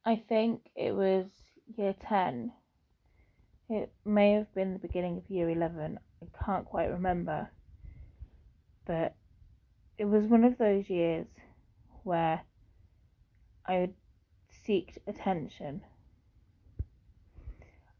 I think it was year 10. It may have been the beginning of year 11. I can't quite remember. But it was one of those years where I seeked attention.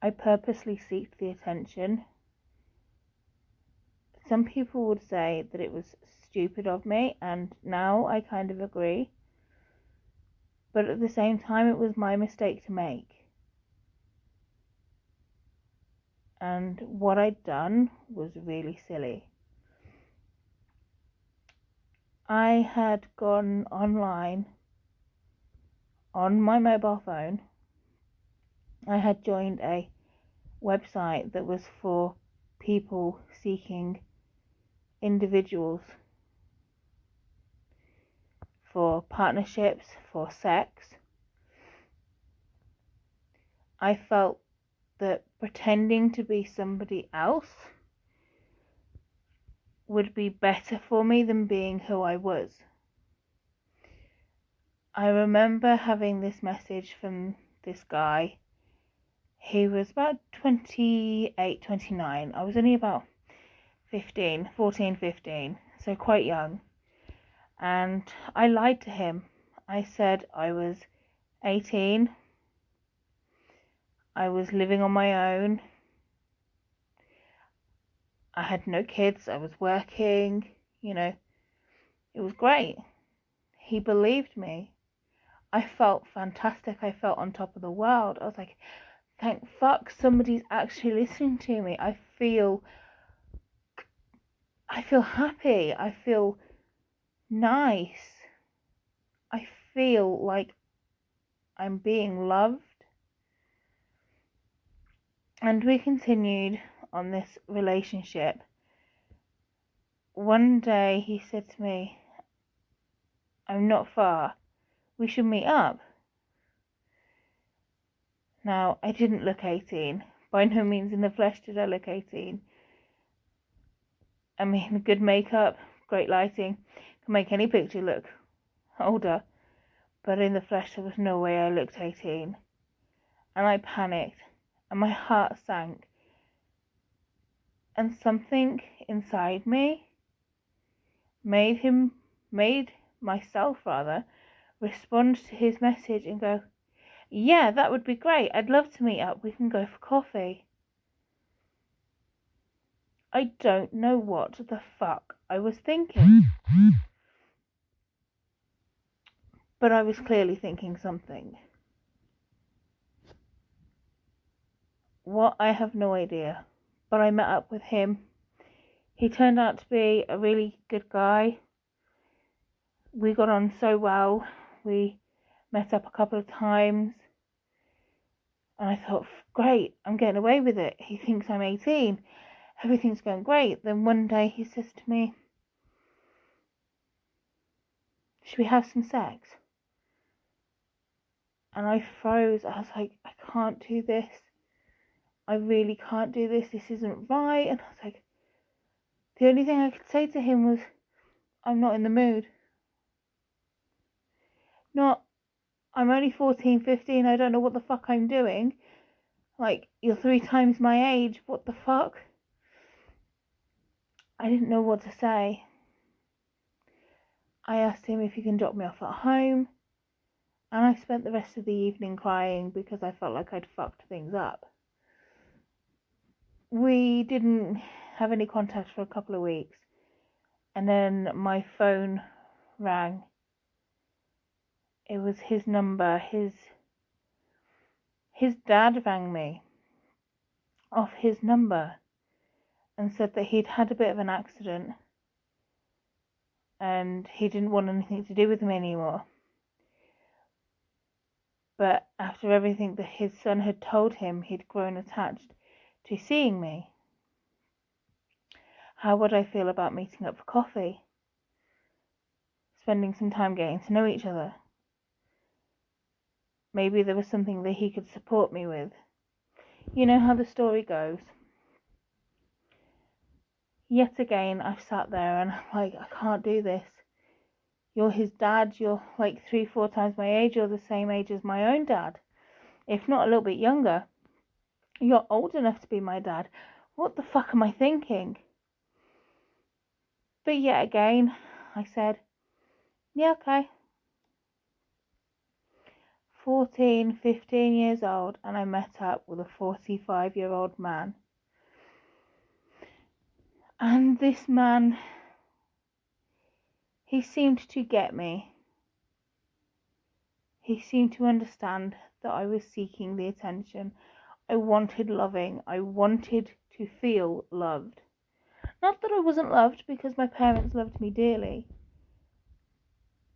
I purposely seeked the attention. Some people would say that it was stupid of me, and now I kind of agree. But at the same time, it was my mistake to make. And what I'd done was really silly. I had gone online on my mobile phone. I had joined a website that was for people seeking individuals for partnerships, for sex. I felt that pretending to be somebody else would be better for me than being who I was. I remember having this message from this guy. He was about 28, 29. I was only about 14, 15, so quite young. And I lied to him. I said I was 18. I was living on my own. I had no kids. I was working. It was great. He believed me. I felt fantastic. I felt on top of the world. I was like, thank fuck somebody's actually listening to me. I feel happy. I feel nice. I feel like I'm being loved. And we continued on this relationship. One day he said to me, I'm not far. We should meet up. Now, I didn't look 18. By no means in the flesh did I look 18. I mean, good makeup, great lighting, can make any picture look older. But in the flesh, there was no way I looked 18. And I panicked, and my heart sank. And something inside me made myself respond to his message and go, yeah, that would be great. I'd love to meet up. We can go for coffee. I don't know what the fuck I was thinking. But I was clearly thinking something. What, I have no idea. But I met up with him. He turned out to be a really good guy. We got on so well. We met up a couple of times. And I thought, great, I'm getting away with it. He thinks I'm 18. Everything's going great. Then one day he says to me, should we have some sex? And I froze. I was like, I can't do this. I really can't do this. This isn't right. And I was like, the only thing I could say to him was, I'm not in the mood. Not, I'm only 14, 15. I don't know what the fuck I'm doing. Like, you're 3 times my age. What the fuck? I didn't know what to say. I asked him if he can drop me off at home. And I spent the rest of the evening crying because I felt like I'd fucked things up. We didn't have any contact for a couple of weeks. And then my phone rang. It was his number. His dad rang me off his number and said that he'd had a bit of an accident and he didn't want anything to do with me anymore. But after everything that his son had told him, he'd grown attached to seeing me. How would I feel about meeting up for coffee? Spending some time getting to know each other? Maybe there was something that he could support me with. You know how the story goes. Yet again, I've sat there and I'm like, I can't do this. You're his dad. You're like 3-4 times my age. You're the same age as my own dad, if not a little bit younger. You're old enough to be my dad. What the fuck am I thinking? But yet again, I said, yeah, okay. 14, 15 years old, and I met up with a 45-year-old man. And this man, he seemed to get me. He seemed to understand that I was seeking the attention. I wanted loving. I wanted to feel loved. Not that I wasn't loved, because my parents loved me dearly.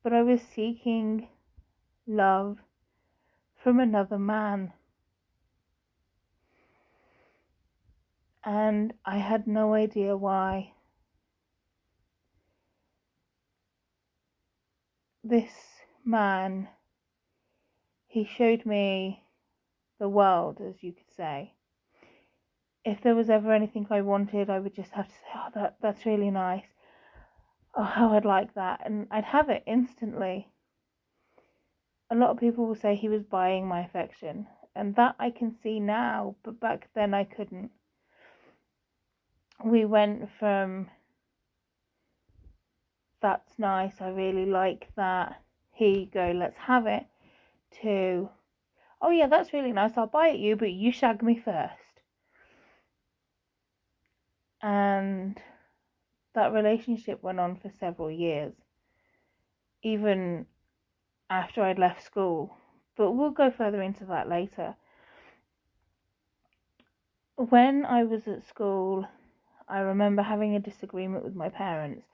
But I was seeking love from another man. And I had no idea why. This man, he showed me the world, as you could say. If there was ever anything I wanted, I would just have to say, oh, that's really nice. Oh, how I'd like that. And I'd have it instantly. A lot of people will say he was buying my affection. And that I can see now, but back then I couldn't. We went from, that's nice, I really like that, here you go, let's have it, to, oh yeah, that's really nice, I'll buy it you, but you shag me first. And that relationship went on for several years, even after I'd left school. But we'll go further into that later. When I was at school, I remember having a disagreement with my parents.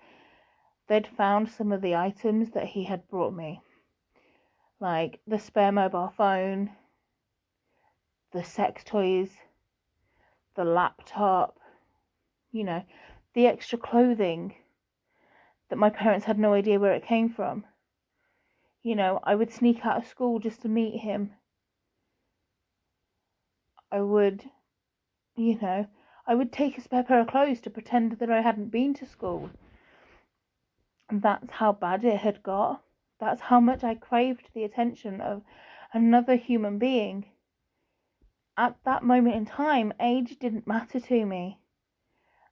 They'd found some of the items that he had brought me, like the spare mobile phone, the sex toys, the laptop, you know, the extra clothing that my parents had no idea where it came from. You know, I would sneak out of school just to meet him. I would take a spare pair of clothes to pretend that I hadn't been to school. And that's how bad it had got. That's how much I craved the attention of another human being. At that moment in time, age didn't matter to me.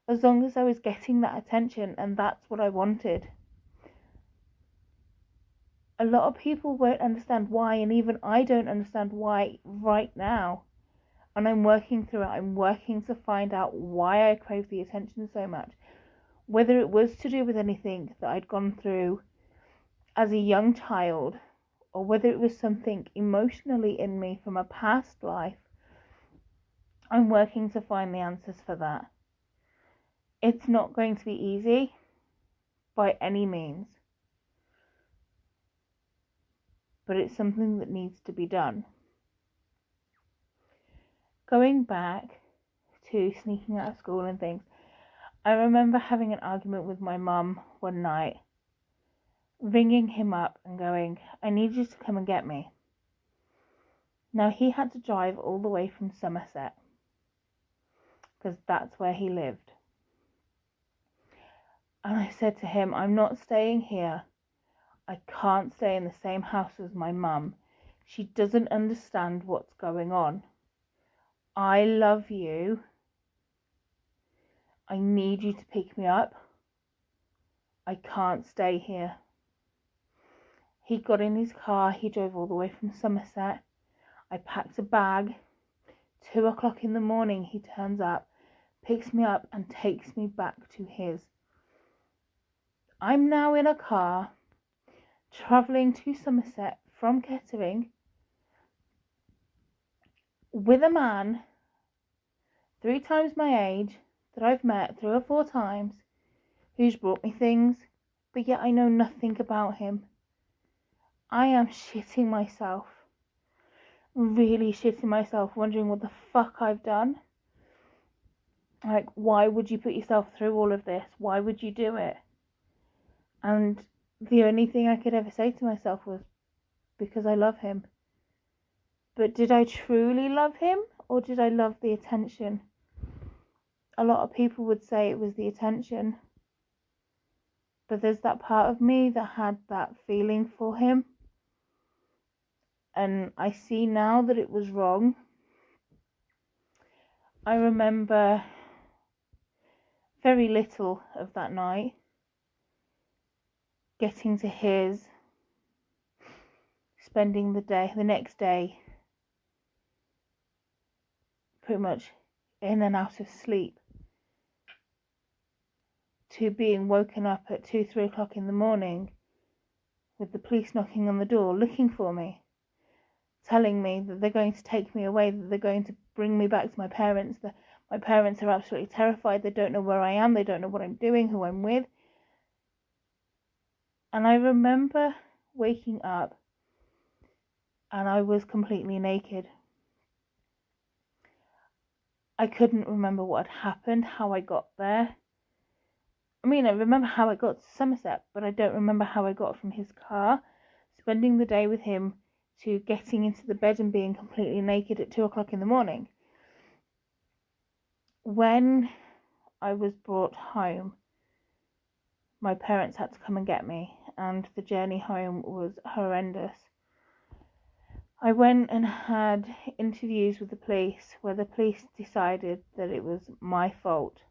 As long as I was getting that attention, and that's what I wanted. A lot of people won't understand why, and even I don't understand why right now. And I'm working through it. I'm working to find out why I crave the attention so much. Whether it was to do with anything that I'd gone through as a young child, or whether it was something emotionally in me from a past life. I'm working to find the answers for that. It's not going to be easy by any means, but it's something that needs to be done. Going back to sneaking out of school and things, I remember having an argument with my mum one night, ringing him up and going, I need you to come and get me. Now, he had to drive all the way from Somerset, because that's where he lived. And I said to him, I'm not staying here. I can't stay in the same house as my mum. She doesn't understand what's going on. I love you. I need you to pick me up. I can't stay here. He got in his car. He drove all the way from Somerset. I packed a bag. 2 o'clock in the morning, he turns up, picks me up and takes me back to his. I'm now in a car travelling to Somerset from Kettering with a man 3 times my age that I've met 3 or 4 times, who's brought me things, but yet I know nothing about him. I am shitting myself, really shitting myself, wondering what the fuck I've done. Like, why would you put yourself through all of this? Why would you do it? And the only thing I could ever say to myself was, because I love him. But did I truly love him, or did I love the attention? A lot of people would say it was the attention. But there's that part of me that had that feeling for him. And I see now that it was wrong. I remember very little of that night. Getting to his, spending the next day, pretty much in and out of sleep, to being woken up at 2-3 o'clock in the morning with the police knocking on the door, looking for me, telling me that they're going to take me away, that they're going to bring me back to my parents, that my parents are absolutely terrified, they don't know where I am, they don't know what I'm doing, who I'm with. And I remember waking up and I was completely naked. I couldn't remember what had happened, how I got there. I mean, I remember how I got to Somerset, but I don't remember how I got from his car, spending the day with him, to getting into the bed and being completely naked at 2 o'clock in the morning. When I was brought home, my parents had to come and get me, and the journey home was horrendous. I went and had interviews with the police, where the police decided that it was my fault,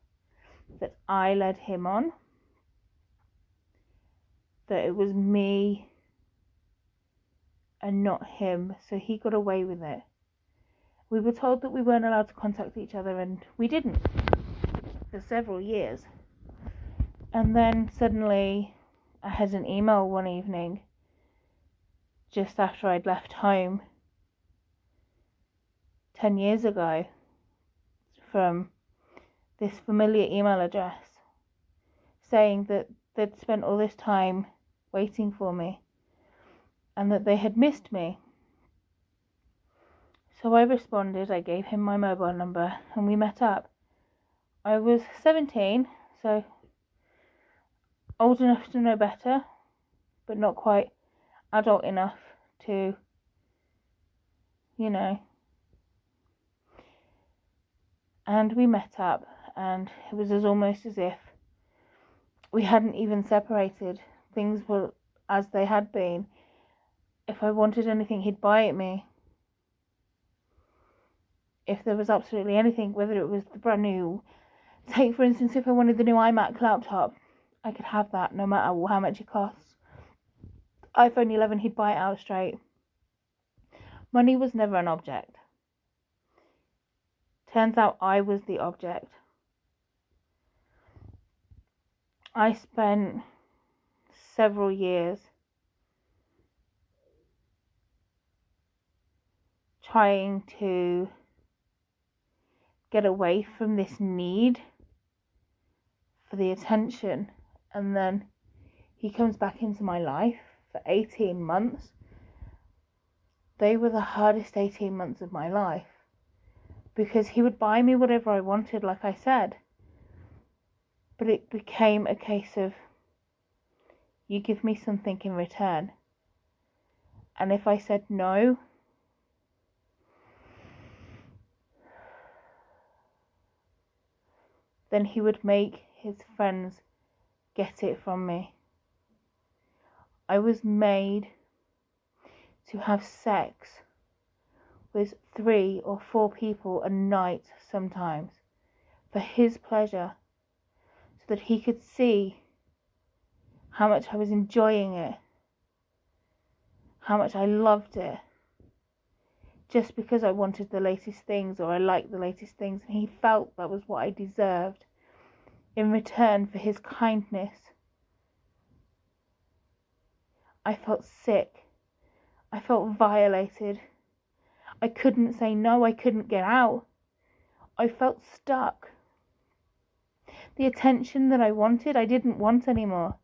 that I led him on, that it was me and not him, so he got away with it. We were told that we weren't allowed to contact each other, and we didn't for several years. And then suddenly I had an email one evening, just after I'd left home 10 years ago, from this familiar email address, saying that they'd spent all this time waiting for me and that they had missed me. So I responded, I gave him my mobile number, and we met up. I was 17, so old enough to know better, but not quite adult enough to, And we met up, and it was almost as if we hadn't even separated. Things were as they had been. If I wanted anything, he'd buy it me. If there was absolutely anything, whether it was the brand new, take for instance, if I wanted the new iMac laptop, I could have that no matter how much it costs. iPhone 11, he'd buy it out straight. Money was never an object. Turns out I was the object. I spent several years trying to get away from this need for the attention, and then he comes back into my life for 18 months. They were the hardest 18 months of my life, because he would buy me whatever I wanted, like I said, but it became a case of, you give me something in return. And if I said no, then he would make his friends get it from me. I was made to have sex with 3 or 4 people a night sometimes, for his pleasure, so that he could see how much I was enjoying it, how much I loved it, just because I wanted the latest things, or I liked the latest things, and he felt that was what I deserved in return for his kindness. I felt sick. I felt violated. I couldn't say no, I couldn't get out. I felt stuck. The attention that I wanted, I didn't want anymore.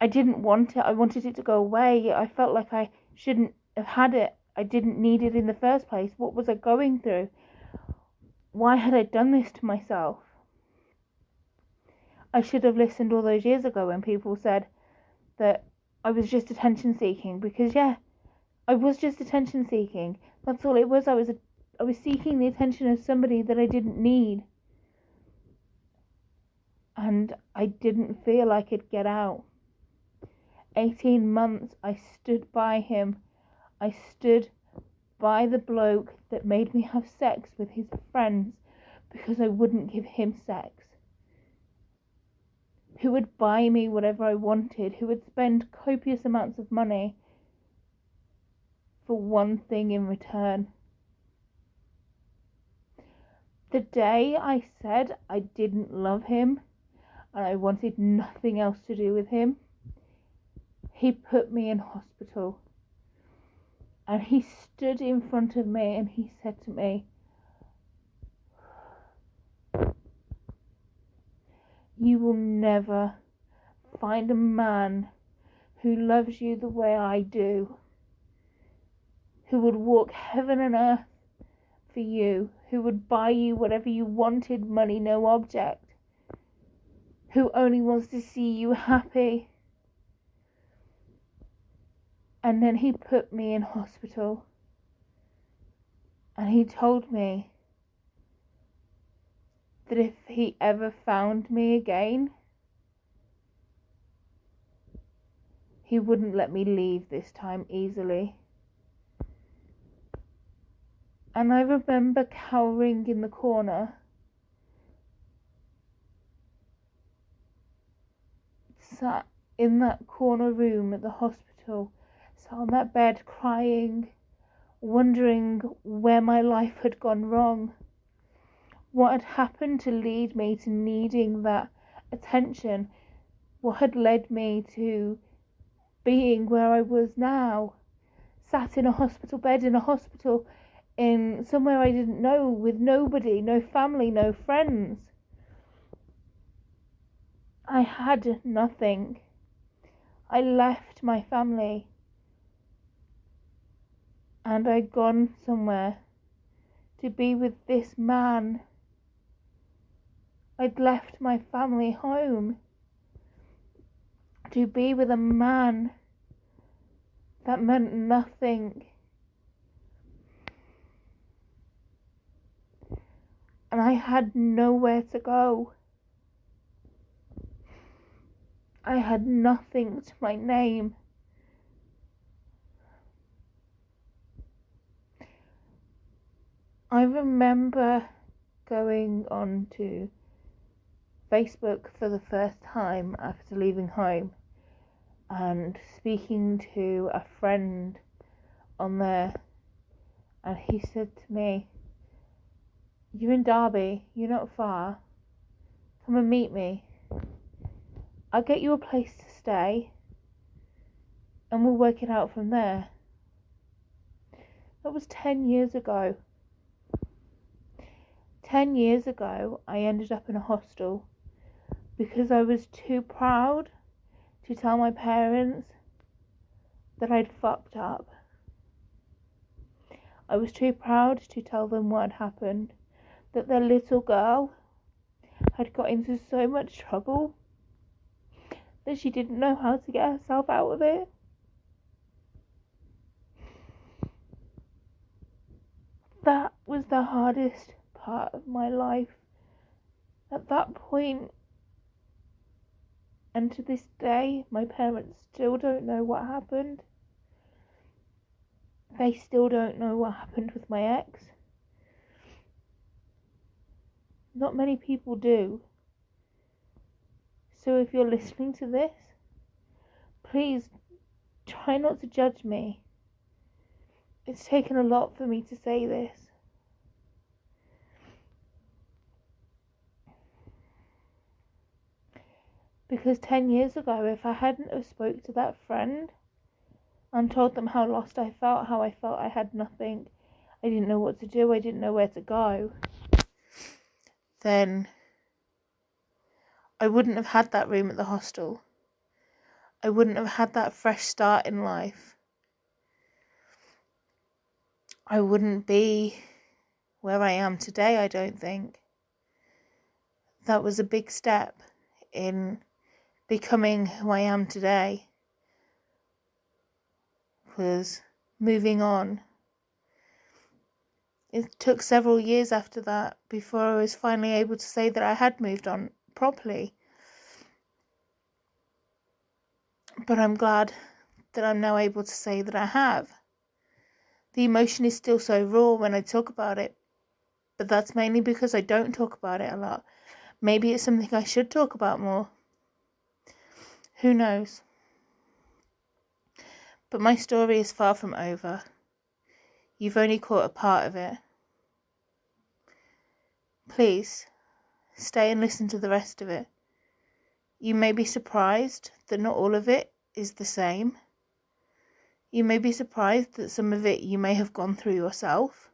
I didn't want it. I wanted it to go away. I felt like I shouldn't have had it. I didn't need it in the first place. What was I going through? Why had I done this to myself? I should have listened all those years ago when people said that I was just attention seeking, because I was just attention seeking. That's all it was. I was seeking the attention of somebody that I didn't need. and I didn't feel I could get out. 18 months I stood by him. I stood by the bloke that made me have sex with his friends because I wouldn't give him sex. Who would buy me whatever I wanted, who would spend copious amounts of money for one thing in return. The day I said I didn't love him and I wanted nothing else to do with him, he put me in hospital. And he stood in front of me and he said to me, "You will never find a man who loves you the way I do, who would walk heaven and earth for you, who would buy you whatever you wanted, money no object, who only wants to see you happy." And then he put me in hospital and he told me that if he ever found me again, he wouldn't let me leave this time easily. And I remember cowering in the corner, sat in that corner room at the hospital, sat on that bed crying, wondering where my life had gone wrong, what had happened to lead me to needing that attention, what had led me to being where I was now, sat in a hospital bed in a hospital in somewhere I didn't know, with nobody, no family, no friends. I had nothing. I left my family and I'd gone somewhere to be with this man. I'd left my family home to be with a man that meant nothing. And I had nowhere to go. I had nothing to my name. I remember going on to Facebook for the first time after leaving home and speaking to a friend on there, and he said to me, "You're in Derby, you're not far, come and meet me. I'll get you a place to stay and we'll work it out from there." That was 10 years ago. 10 years ago, I ended up in a hostel because I was too proud to tell my parents that I'd fucked up. I was too proud to tell them what had happened, that their little girl had got into so much trouble that she didn't know how to get herself out of it. That was the hardest part of my life. At that point, and to this day, my parents still don't know what happened. They still don't know what happened with my ex. Not many people do. So if you're listening to this, please try not to judge me. It's taken a lot for me to say this. Because 10 years ago, if I hadn't have spoke to that friend and told them how lost I felt, how I felt I had nothing, I didn't know what to do, I didn't know where to go, then I wouldn't have had that room at the hostel. I wouldn't have had that fresh start in life. I wouldn't be where I am today, I don't think. That was a big step in becoming who I am today, was moving on. It took several years after that before I was finally able to say that I had moved on properly. but I'm glad that I'm now able to say that I have. The emotion is still so raw when I talk about it, but that's mainly because I don't talk about it a lot. Maybe it's something I should talk about more. Who knows? But my story is far from over. You've only caught a part of it. Please, stay and listen to the rest of it. You may be surprised that not all of it is the same. You may be surprised that some of it you may have gone through yourself.